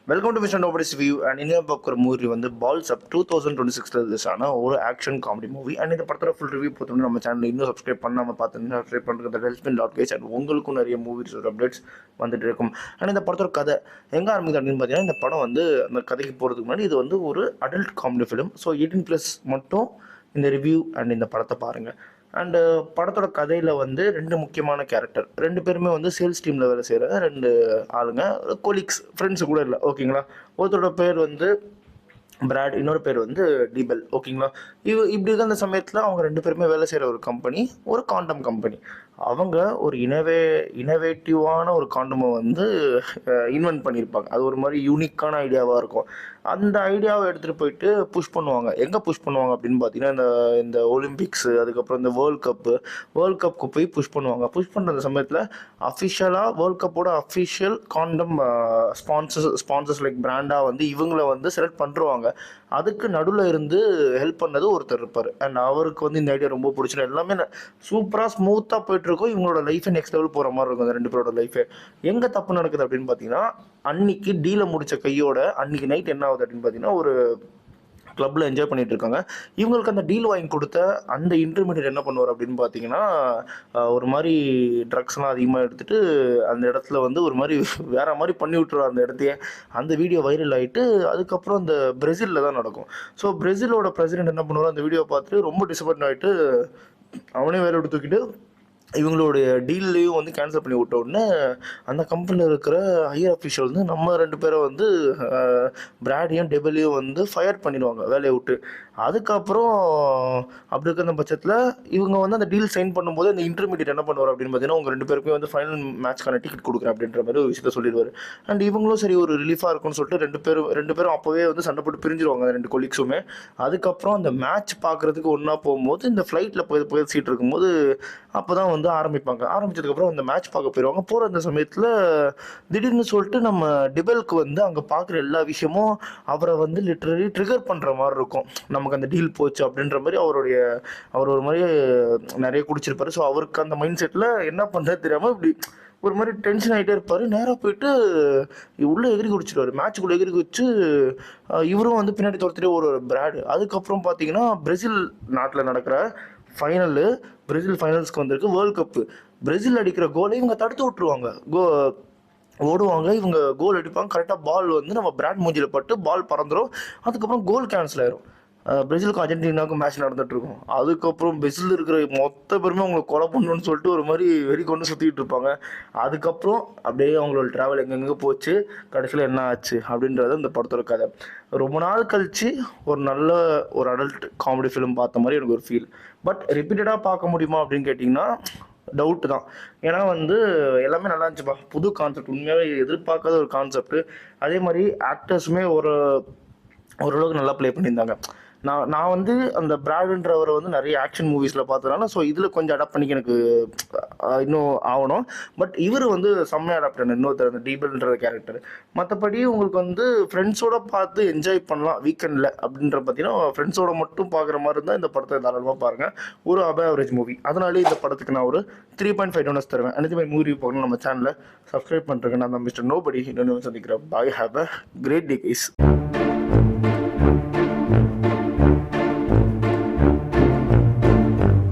Welcome to mister nobody's view and இன்னும் பார்க்குற movie வந்து பால்ஸ் அப் 2026 ரிலீஸ் ஆன ஒரு ஆக்ஷன் காமெடி மூவி. அண்ட் இந்த படத்தோட ஃபுல் ரிவ்யூ பார்த்தோம்னா நம்ம சேனல் இன்னும் சப்ஸ்கிரைப் பண்ணாமல் பார்த்து சப்ஸ்கிரைப் பண்ணுறது ஹெல்ப் லாட் கேஸ் அண்ட் உங்களுக்கும் நிறைய மூவிஸ் அப்டேட்ஸ் வந்துட்டு இருக்கும். அண்ட் இந்த படத்தோட கதை எங்கே ஆரம்பிக்குது அப்படின்னு பார்த்தீங்கன்னா, இந்த படம் வந்து அந்த கதைக்கு போகிறதுக்கு முன்னாடி இது வந்து ஒரு அடல்ட் காமெடி ஃபிலிம். ஸோ 18+ மட்டும் இந்த ரிவ்யூ அண்ட் இந்த படத்தை பாருங்கள். அண்டு படத்தோட கதையில் வந்து 2 முக்கியமான கேரக்டர், 2 பேருமே வந்து சேல்ஸ் டீமில் வேலை செய்கிற 2 ஆளுங்க, கொலீக்ஸ், ஃப்ரெண்ட்ஸு கூட இல்லை, ஓகேங்களா. ஒருத்தரோட பேர் வந்து பிராட், இன்னொரு பேர் வந்து டிபெல், ஓகேங்களா. இப்படி இருக்க அந்த சமயத்தில் அவங்க 2 பேருமே வேலை செய்கிற ஒரு கம்பெனி, ஒரு காண்டம் கம்பெனி. அவங்க ஒரு இனோவேட்டிவான ஒரு காண்டமை வந்து இன்வென்ட் பண்ணியிருப்பாங்க. அது ஒரு மாதிரி யூனிக்கான ஐடியாவாக இருக்கும். அந்த ஐடியாவை எடுத்துகிட்டு போயிட்டு புஷ் பண்ணுவாங்க. எங்கே புஷ் பண்ணுவாங்க அப்படின்னு பார்த்தீங்கன்னா, இந்த ஒலிம்பிக்ஸு, அதுக்கப்புறம் இந்த வேர்ல்ட் கப்புக்கு போய் புஷ் பண்ணுவாங்க. புஷ் பண்ணுற அந்த சமயத்தில் அஃபிஷியலாக வேர்ல்ட் கப்போட அஃபிஷியல் காண்டம் ஸ்பான்சர்ஸ் லைக் பிராண்டாக வந்து இவங்களை வந்து செலக்ட் பண்ணுருவாங்க. அதுக்கு நடுவில் இருந்து ஹெல்ப் பண்ணது ஒருத்தர் இருப்பார். அண்ட் அவருக்கு வந்து இந்த ஐடியா ரொம்ப பிடிச்சிடும். எல்லாமே சூப்பராக ஸ்மூத்தாக போயிட்டுருக்கும். இவங்களோட லைஃபே நெக்ஸ்ட் லெவல் போகிற மாதிரி இருக்கும். அந்த 2 பேரோட லைஃபே எங்கே தப்பு நடக்குது அப்படின்னு பார்த்தீங்கன்னா, அன்னைக்கு டீலை முடித்த கையோட அன்றைக்கி நைட் என்ன ஆகுது அப்படின்னு பார்த்தீங்கன்னா, ஒரு கிளப்பில் என்ஜாய் பண்ணிகிட்டு இருக்காங்க. இவங்களுக்கு அந்த டீல் வாங்கி கொடுத்த அந்த இன்டர்மீடியட் என்ன பண்ணுவார் அப்படின்னு பார்த்தீங்கன்னா, ஒரு மாதிரி ட்ரக்ஸ்லாம் அதிகமாக எடுத்துகிட்டு அந்த இடத்துல வந்து ஒரு மாதிரி வேறு மாதிரி பண்ணி விட்டுருவார் அந்த இடத்தையே. அந்த வீடியோ வைரல் ஆகிட்டு அதுக்கப்புறம் அந்த பிரேசிலில் தான் நடக்கும். ஸோ பிரேசிலோட பிரசிடென்ட் என்ன பண்ணுவார், அந்த வீடியோ பார்த்துட்டு ரொம்ப டிசப்பாயிண்ட் ஆகிட்டு அவனே வேலை விட்டு தூக்கிட்டு இவங்களுடைய டீல்லையும் வந்து கேன்சல் பண்ணி விட்ட உடனே அந்த கம்பெனியில் இருக்கிற ஹையர் அஃபிஷியல் வந்து நம்ம 2 பேரை வந்து பிராடையும் டெபலையும் வந்து ஃபயர் பண்ணிடுவாங்க வேலையை விட்டு. அதுக்கப்புறம் அப்படி இருக்கிற பட்சத்தில் இவங்க வந்து அந்த டீல் சைன் பண்ணும்போது அந்த இன்டர்மீடியட் என்ன பண்ணுவார் அப்படின்னு பார்த்தீங்கன்னா, உங்கள் 2 பேருக்குமே வந்து ஃபைனல் மேட்ச்க்கான டிக்கெட் கொடுக்குறேன் அப்படின்ற மாதிரி ஒரு விஷயத்த சொல்லிடுவார். அண்ட் இவங்களும் சரி ஒரு ரிலீஃபாக இருக்கும்னு சொல்லிட்டு 2 பேரும் அப்போவே வந்து சண்டை போட்டு பிரிஞ்சிருவாங்க, அந்த 2 கொலீக்ஸுமே. அதுக்கப்புறம் அந்த மேட்ச் பார்க்குறதுக்கு ஒன்றா போகும்போது இந்த ஃப்ளைட்டில் பேசிகிட்டு இருக்கும்போது அப்போ தான் வந்து ஆரம்பிச்சதுக்கப்புறம் அந்த மேட்ச் பார்க்க போயிடுவாங்க. போகிற அந்த சமயத்தில் திடீர்னு சொல்லிட்டு நம்ம டிபெலுக்கு வந்து அங்கே பார்க்குற எல்லா விஷயமும் அவரை வந்து லிட்ரலி ட்ரிகர் பண்ணுற மாதிரி இருக்கும். நமக்கு அந்த டீல் போச்சு அப்படின்ற மாதிரி அவர் ஒரு மாதிரி நிறைய குடிச்சிருப்பாரு. ஸோ அவருக்கு அந்த மைண்ட் செட்டில் என்ன பண்ணுறது தெரியாமல் இப்படி ஒரு மாதிரி டென்ஷன் ஆகிட்டே இருப்பார். நேராக போயிட்டு உள்ளே எகிரி குடிச்சிடுவார். மேட்ச்சுக்குள்ளே எகிரி குடிச்சு இவரும் வந்து பின்னாடி துரத்துட்டே ஒரு பிராடு. அதுக்கப்புறம் பார்த்தீங்கன்னா, பிரேசில் நாட்டில் நடக்கிற பிரேசில் ஃபைனல்ஸ்க்கு வந்திருக்கு வேர்ல்ட் கப்பு. பிரேசில் அடிக்கிற கோலை இவங்க தடுத்து விட்டுருவாங்க. ஓடுவாங்க, இவங்க கோல் அடிப்பாங்க. கரெக்டாக பால் வந்து நம்ம பிராட் மூஞ்சியில் பட்டு பால் பறந்துடும். அதுக்கப்புறம் கோல் கேன்சல் ஆயிரும். பிரேசிலுக்கும் அர்ஜென்டினாவுக்கும் மேட்ச் நடந்துகிட்ருக்கும். அதுக்கப்புறம் பிரேசில் இருக்கிற மொத்த பேருமே அவங்களை கொலை பண்ணணும்னு சொல்லிட்டு ஒரு மாதிரி வெறி கொண்டு சுற்றிக்கிட்டு இருப்பாங்க. அதுக்கப்புறம் அப்படியே அவங்களோட ட்ராவல் எங்கெங்கே போச்சு, கடைசியில் என்ன ஆச்சு அப்படின்றது இந்த படத்தோட கதை. ரொம்ப நாள் கழித்து ஒரு அடல்ட் காமெடி ஃபிலிம் பார்த்த மாதிரி எனக்கு ஒரு ஃபீல். பட் ரிப்பீட்டடாக பார்க்க முடியுமா அப்படின்னு கேட்டிங்கன்னா டவுட்டு தான். ஏன்னா வந்து எல்லாமே நல்லா இருந்துச்சுப்பா. புது கான்செப்ட், உண்மையாகவே எதிர்பார்க்காத ஒரு கான்செப்ட். அதே மாதிரி ஆக்டர்ஸுமே ஓரளவுக்கு நல்லா ப்ளே பண்ணியிருந்தாங்க. நான் வந்து அந்த பிராடுன்றவரை வந்து நிறைய ஆக்ஷன் மூவிஸில் பார்த்ததுனால ஸோ இதில் கொஞ்சம் அடாப்ட் பண்ணிக்க எனக்கு இன்னும் ஆகணும். பட் இவர் வந்து செம்மையாக அடாப்ட் பண்ண இன்னொருத்தர் அந்த டீபல்ன்ற கேரக்டர். மற்றபடி உங்களுக்கு வந்து ஃப்ரெண்ட்ஸோடு பார்த்து என்ஜாய் பண்ணலாம் வீக்கெண்டில் அப்படின்ற பார்த்தீங்கன்னா, ஃப்ரெண்ட்ஸோடு மட்டும் பார்க்குற மாதிரி இருந்தால் இந்த படத்தை தாராளமாக பாருங்கள். ஒரு ஆவரேஜ் மூவி. அதனாலே இந்த படத்துக்கு நான் ஒரு 3.5 டோனஸ் தருவேன். அனைத்து மாதிரி மூவி பார்க்கணும் நம்ம சேனலை சப்ஸ்கிரைப் பண்ணுறேங்க. நான் மிஸ்டர் நோபடி இன்னொன்று சந்திக்கிறேன். Bye, have a great day guys.